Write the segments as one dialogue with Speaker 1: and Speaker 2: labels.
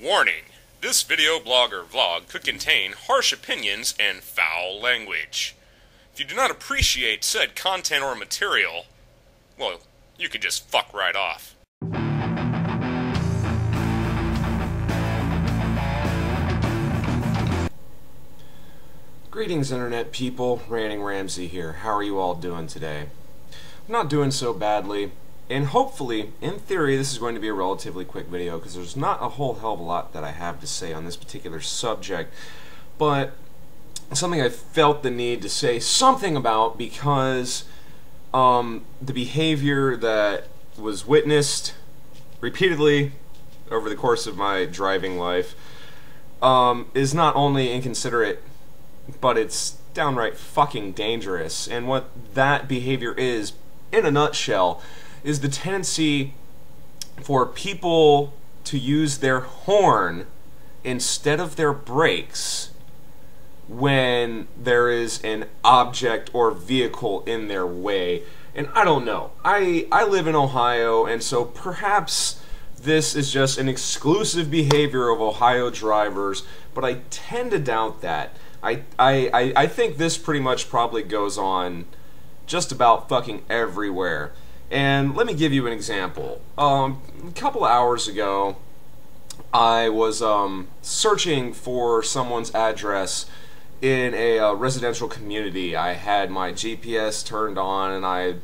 Speaker 1: Warning: this video blog or vlog could contain harsh opinions and foul language. If you do not appreciate said content or material, well, you could just fuck right off.
Speaker 2: Greetings, Internet people. RantingRamsay here. How are you all doing today? I'm not doing so badly, and hopefully, in theory, this is going to be a relatively quick video because there's not a whole hell of a lot that I have to say on this particular subject, but something I felt the need to say something about because the behavior that was witnessed repeatedly over the course of my driving life is not only inconsiderate, but it's downright fucking dangerous. And what that behavior is, in a nutshell, is the tendency for people to use their horn instead of their brakes when there is an object or vehicle in their way. And I don't know. I live in Ohio, and so perhaps this is just an exclusive behavior of Ohio drivers, but I tend to doubt that. I think this pretty much probably goes on just about fucking everywhere. And let me give you an example. A couple hours ago, I was searching for someone's address in a residential community. I had my GPS turned on, and I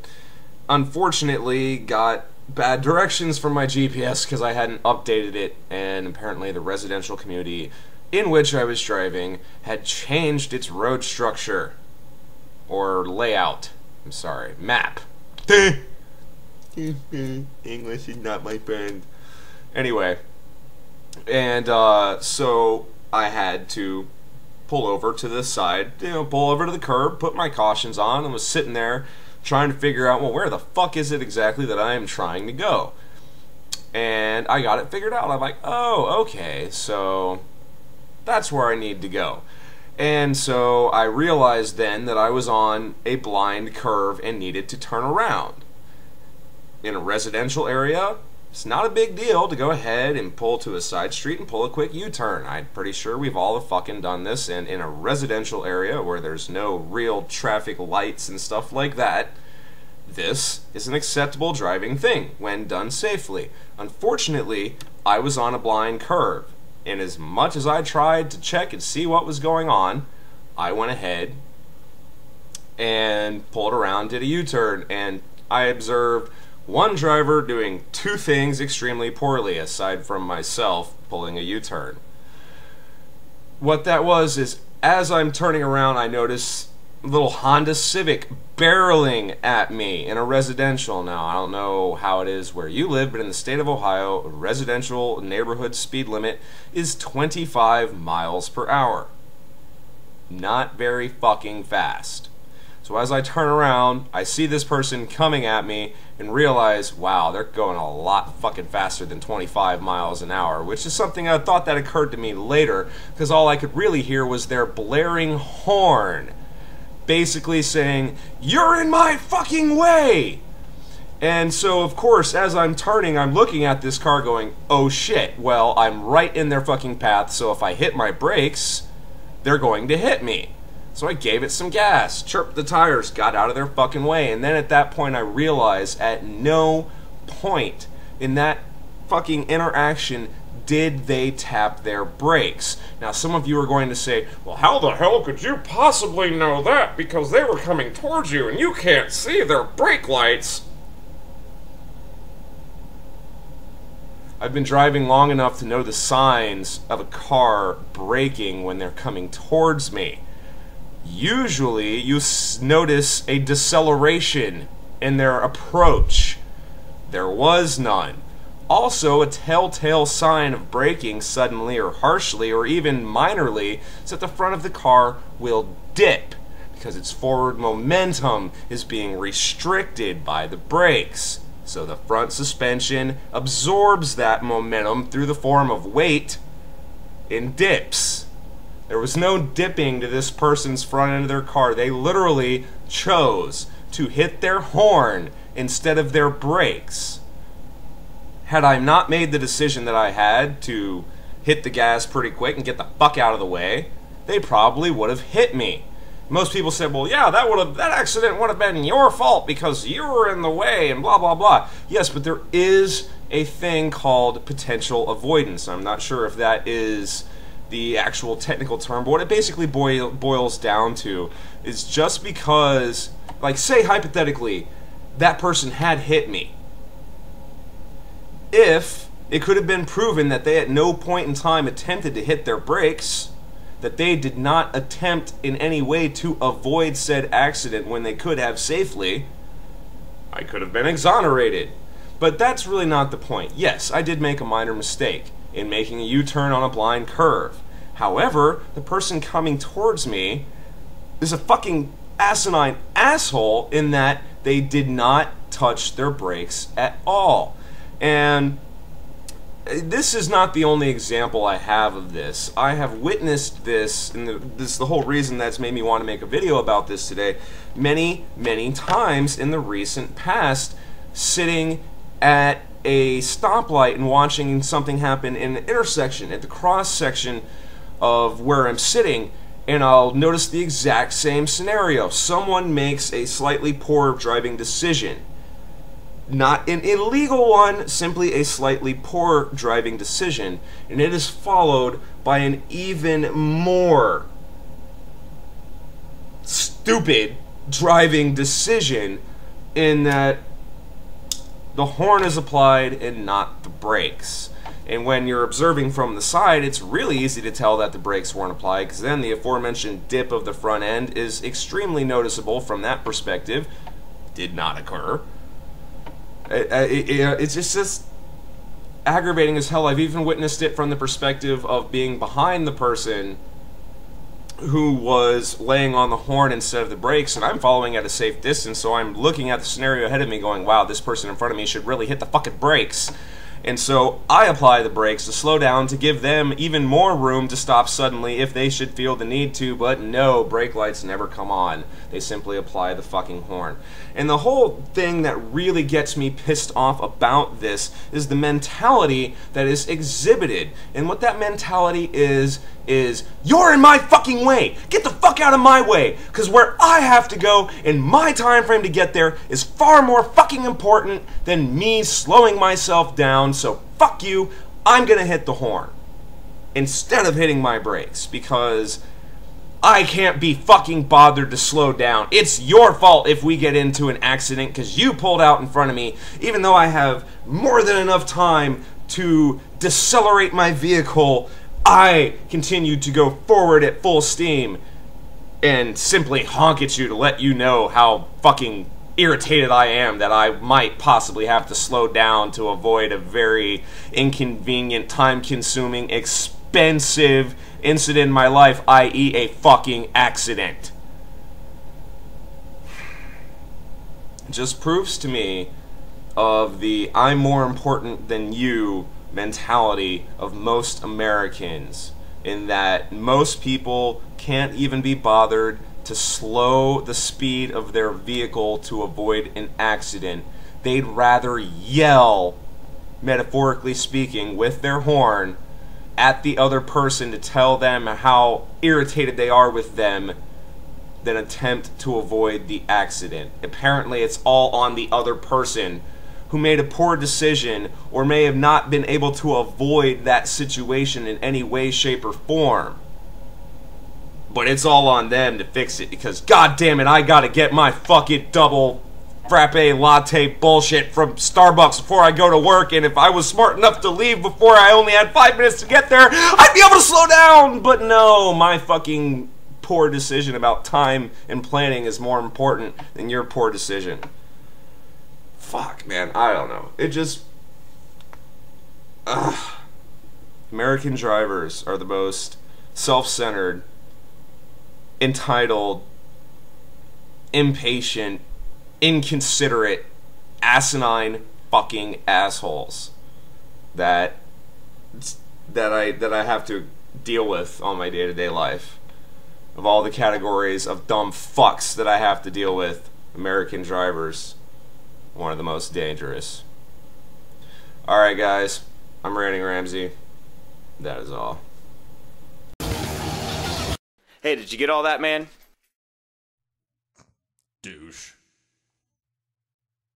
Speaker 2: unfortunately got bad directions from my GPS because I hadn't updated it, and apparently the residential community in which I was driving had changed its road structure, or layout. I'm sorry, map. English is not my friend. Anyway, and so I had to pull over to the side, pull over to the curb, put my cautions on, and was sitting there trying to figure out, well, where the fuck is it exactly that I am trying to go? And I got it figured out. I'm like, oh, okay, so that's where I need to go. And so I realized then that I was on a blind curve and needed to turn around. In a residential area, it's not a big deal to go ahead and pull to a side street and pull a quick U-turn. I'm pretty sure we've all fucking done this, and in a residential area where there's no real traffic lights and stuff like that, this is an acceptable driving thing when done safely. Unfortunately, I was on a blind curve, and as much as I tried to check and see what was going on, I went ahead and pulled around, did a U-turn, and I observed one driver doing two things extremely poorly, aside from myself pulling a U-turn. What that was is, as I'm turning around, I notice a little Honda Civic barreling at me in a residential. Now, I don't know how it is where you live, but in the state of Ohio, a residential neighborhood speed limit is 25 miles per hour. Not very fucking fast. So as I turn around, I see this person coming at me and realize, wow, they're going a lot fucking faster than 25 miles an hour, which is something I thought that occurred to me later, because all I could really hear was their blaring horn, basically saying, "You're in my fucking way!" And so, of course, as I'm turning, I'm looking at this car going, oh shit, well, I'm right in their fucking path, so if I hit my brakes, they're going to hit me. So I gave it some gas, chirped the tires, got out of their fucking way, and then at that point I realized at no point in that fucking interaction did they tap their brakes. Now some of you are going to say, well, how the hell could you possibly know that? Because they were coming towards you and you can't see their brake lights. I've been driving long enough to know the signs of a car braking when they're coming towards me. Usually, you notice a deceleration in their approach. There was none. Also, a telltale sign of braking suddenly or harshly or even minorly is that the front of the car will dip because its forward momentum is being restricted by the brakes. So the front suspension absorbs that momentum through the form of weight in dips. There was no dipping to this person's front end of their car. They literally chose to hit their horn instead of their brakes. Had I not made the decision that I had to hit the gas pretty quick and get the fuck out of the way, they probably would have hit me. Most people said, well, yeah, that accident would have been your fault because you were in the way and blah, blah, blah. Yes, but there is a thing called potential avoidance. I'm not sure if that is the actual technical term, but what it basically boils down to is just because, like, say hypothetically, that person had hit me. If it could have been proven that they at no point in time attempted to hit their brakes, that they did not attempt in any way to avoid said accident when they could have safely, I could have been exonerated. But that's really not the point. Yes, I did make a minor mistake in making a U-turn on a blind curve. However, the person coming towards me is a fucking asinine asshole in that they did not touch their brakes at all. And this is not the only example I have of this. I have witnessed this, and this is the whole reason that's made me want to make a video about this today, many, many times in the recent past, sitting at a stoplight and watching something happen in an intersection, at the cross section of where I'm sitting, and I'll notice the exact same scenario. Someone makes a slightly poor driving decision. Not an illegal one, simply a slightly poor driving decision, and it is followed by an even more stupid driving decision in that the horn is applied and not the brakes. And when you're observing from the side, it's really easy to tell that the brakes weren't applied, because then the aforementioned dip of the front end is extremely noticeable from that perspective. Did not occur. It's just aggravating as hell. I've even witnessed it from the perspective of being behind the person who was laying on the horn instead of the brakes, and I'm following at a safe distance, so I'm looking at the scenario ahead of me going, wow, this person in front of me should really hit the fucking brakes. And so I apply the brakes to slow down to give them even more room to stop suddenly if they should feel the need to, but no, brake lights never come on. They simply apply the fucking horn. And the whole thing that really gets me pissed off about this is the mentality that is exhibited. And what that mentality is you're in my fucking way. Get the fuck out of my way. Because where I have to go and my time frame to get there is far more fucking important than me slowing myself down. So fuck you, I'm gonna hit the horn instead of hitting my brakes because I can't be fucking bothered to slow down. It's your fault if we get into an accident because you pulled out in front of me, even though I have more than enough time to decelerate my vehicle. I continue to go forward at full steam and simply honk at you to let you know how fucking irritated I am that I might possibly have to slow down to avoid a very inconvenient, time-consuming, expensive incident in my life, i.e. a fucking accident. It just proves to me of the I'm more important than you mentality of most Americans, in that most people can't even be bothered to slow the speed of their vehicle to avoid an accident. They'd rather yell, metaphorically speaking, with their horn at the other person to tell them how irritated they are with them than attempt to avoid the accident. Apparently it's all on the other person who made a poor decision or may have not been able to avoid that situation in any way, shape, or form. But it's all on them to fix it because, god damn it, I gotta get my fucking double frappe latte bullshit from Starbucks before I go to work, and if I was smart enough to leave before I only had 5 minutes to get there, I'd be able to slow down! But no, my fucking poor decision about time and planning is more important than your poor decision. Fuck, man, I don't know. It just... American drivers are the most self-centered, entitled, impatient, inconsiderate, asinine fucking assholes that I have to deal with on my day-to-day life. Of all the categories of dumb fucks that I have to deal with, American drivers, one of the most dangerous. Alright guys, I'm RantingRamsay. That is all.
Speaker 3: Hey, did you get all that, man?
Speaker 1: Douche.